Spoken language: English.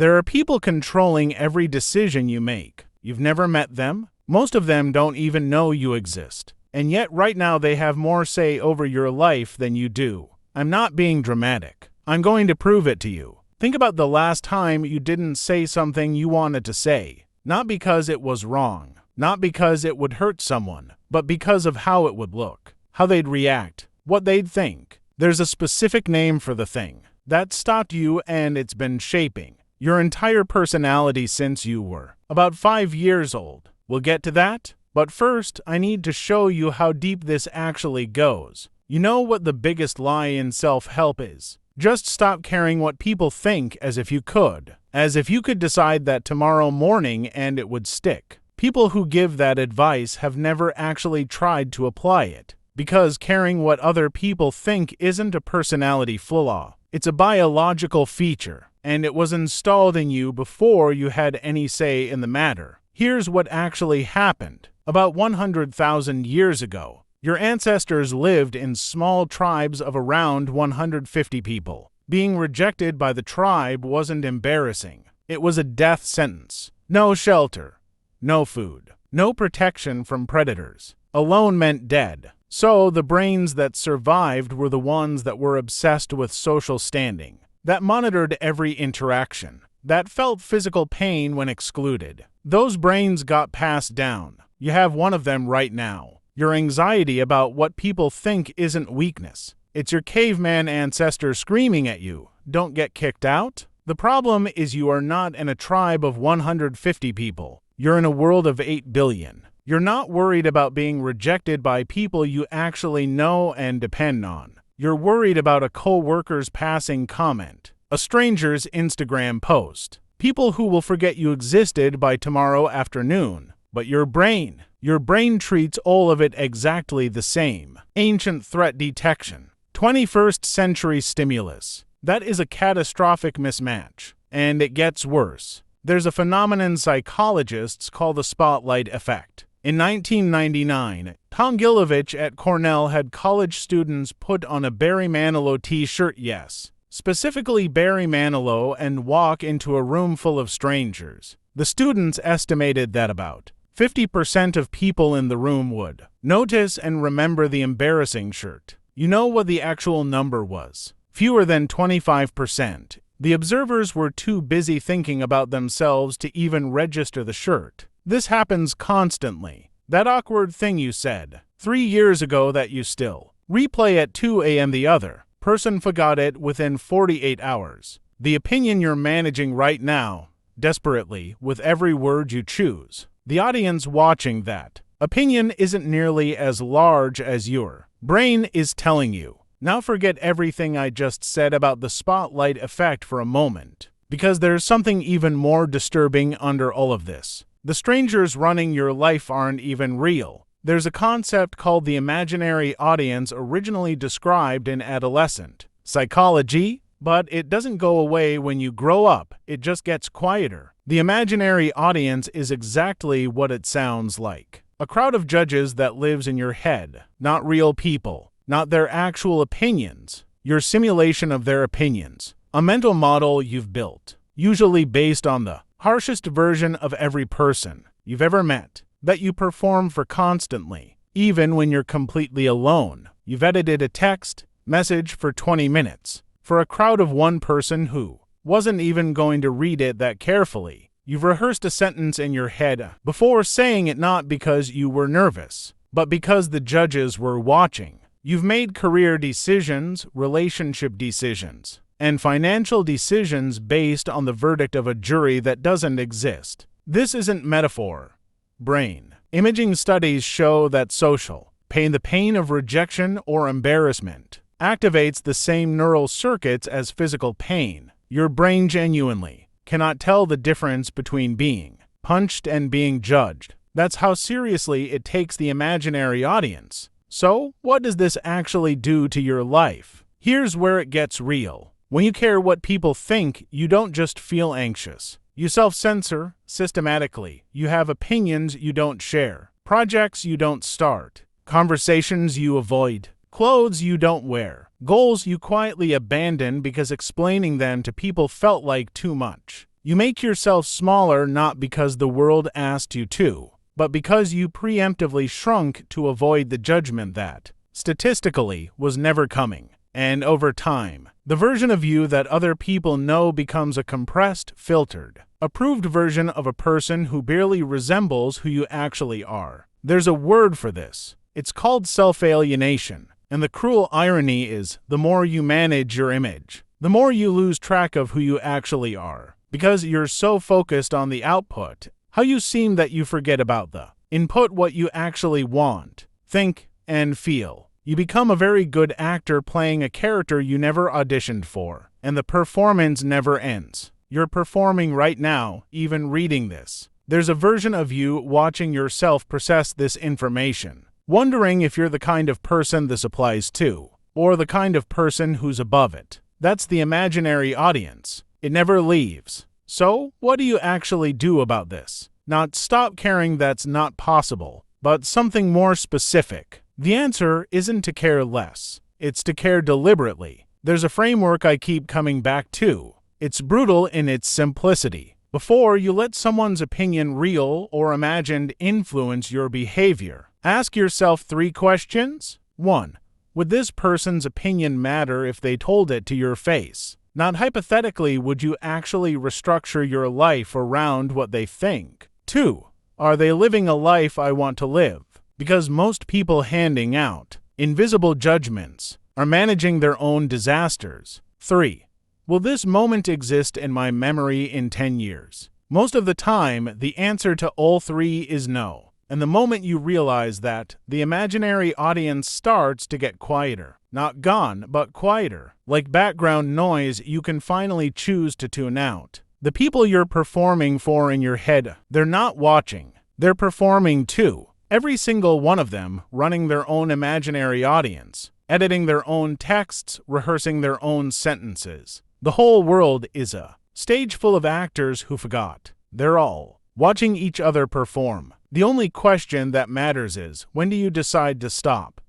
There are people controlling every decision you make. You've never met them. Most of them don't even know you exist. And yet right now they have more say over your life than you do. I'm not being dramatic. I'm going to prove it to you. Think about the last time you didn't say something you wanted to say. Not because it was wrong. Not because it would hurt someone. But because of how it would look. How they'd react. What they'd think. There's a specific name for the thing that stopped you, and it's been shaping your entire personality since you were about 5 years old. We'll get to that, but first I need to show you how deep this actually goes. You know what the biggest lie in self-help is? Just stop caring what people think, as if you could. As if you could decide that tomorrow morning and it would stick. People who give that advice have never actually tried to apply it. Because caring what other people think isn't a personality flaw. It's a biological feature, and it was installed in you before you had any say in the matter. Here's what actually happened. About 100,000 years ago, your ancestors lived in small tribes of around 150 people. Being rejected by the tribe wasn't embarrassing. It was a death sentence. No shelter, no food, no protection from predators. Alone meant dead. So the brains that survived were the ones that were obsessed with social standing, that monitored every interaction, that felt physical pain when excluded. Those brains got passed down. You have one of them right now. Your anxiety about what people think isn't weakness. It's your caveman ancestor screaming at you, "Don't get kicked out." The problem is you are not in a tribe of 150 people. You're in a world of 8 billion. You're not worried about being rejected by people you actually know and depend on. You're worried about a coworker's passing comment, a stranger's Instagram post, people who will forget you existed by tomorrow afternoon. But your brain treats all of it exactly the same. Ancient threat detection, 21st century stimulus. That is a catastrophic mismatch. And it gets worse. There's a phenomenon psychologists call the spotlight effect. In 1999, Tom Gilovich at Cornell had college students put on a Barry Manilow t-shirt, yes, specifically Barry Manilow, and walk into a room full of strangers. The students estimated that about 50% of people in the room would notice and remember the embarrassing shirt. You know what the actual number was? Fewer than 25%. The observers were too busy thinking about themselves to even register the shirt. This happens constantly. That awkward thing you said 3 years ago that you still replay at 2 a.m. The other person forgot it within 48 hours. The opinion you're managing right now, desperately, with every word you choose. The audience watching that opinion isn't nearly as large as your brain is telling you. Now forget everything I just said about the spotlight effect for a moment, because there's something even more disturbing under all of this. The strangers running your life aren't even real. There's a concept called the imaginary audience, originally described in adolescent psychology, but it doesn't go away when you grow up. It just gets quieter. The imaginary audience is exactly what it sounds like. A crowd of judges that lives in your head, not real people, not their actual opinions, your simulation of their opinions. A mental model you've built, usually based on the harshest version of every person you've ever met, that you perform for constantly, even when you're completely alone. You've edited a text message for 20 minutes for a crowd of one person who wasn't even going to read it that carefully. You've rehearsed a sentence in your head before saying it, not because you were nervous, but because the judges were watching. You've made career decisions, relationship decisions, and financial decisions based on the verdict of a jury that doesn't exist. This isn't metaphor. Brain imaging studies show that social pain, the pain of rejection or embarrassment, activates the same neural circuits as physical pain. Your brain genuinely cannot tell the difference between being punched and being judged. That's how seriously it takes the imaginary audience. So, what does this actually do to your life? Here's where it gets real. When you care what people think, you don't just feel anxious. You self-censor systematically. You have opinions you don't share, projects you don't start, conversations you avoid, clothes you don't wear, goals you quietly abandon because explaining them to people felt like too much. You make yourself smaller not because the world asked you to, but because you preemptively shrunk to avoid the judgment that, statistically, was never coming. And over time, the version of you that other people know becomes a compressed, filtered, approved version of a person who barely resembles who you actually are. There's a word for this. It's called self-alienation. And the cruel irony is, the more you manage your image, the more you lose track of who you actually are. Because you're so focused on the output, how you seem, that you forget about the input, what you actually want, think, and feel. You become a very good actor playing a character you never auditioned for, and the performance never ends. You're performing right now, even reading this. There's a version of you watching yourself process this information, wondering if you're the kind of person this applies to, or the kind of person who's above it. That's the imaginary audience. It never leaves. So, what do you actually do about this? Not stop caring, that's not possible, but something more specific. The answer isn't to care less. It's to care deliberately. There's a framework I keep coming back to. It's brutal in its simplicity. Before you let someone's opinion, real or imagined, influence your behavior, ask yourself 3 questions. 1. Would this person's opinion matter if they told it to your face? Not hypothetically, would you actually restructure your life around what they think? 2. Are they living a life I want to live? Because most people handing out invisible judgments are managing their own disasters. 3. Will this moment exist in my memory in 10 years? Most of the time, the answer to all 3 is no. And the moment you realize that, the imaginary audience starts to get quieter. Not gone, but quieter. Like background noise you can finally choose to tune out. The people you're performing for in your head, they're not watching. They're performing too. Every single one of them running their own imaginary audience, editing their own texts, rehearsing their own sentences. The whole world is a stage full of actors who forgot. They're all watching each other perform. The only question that matters is, when do you decide to stop?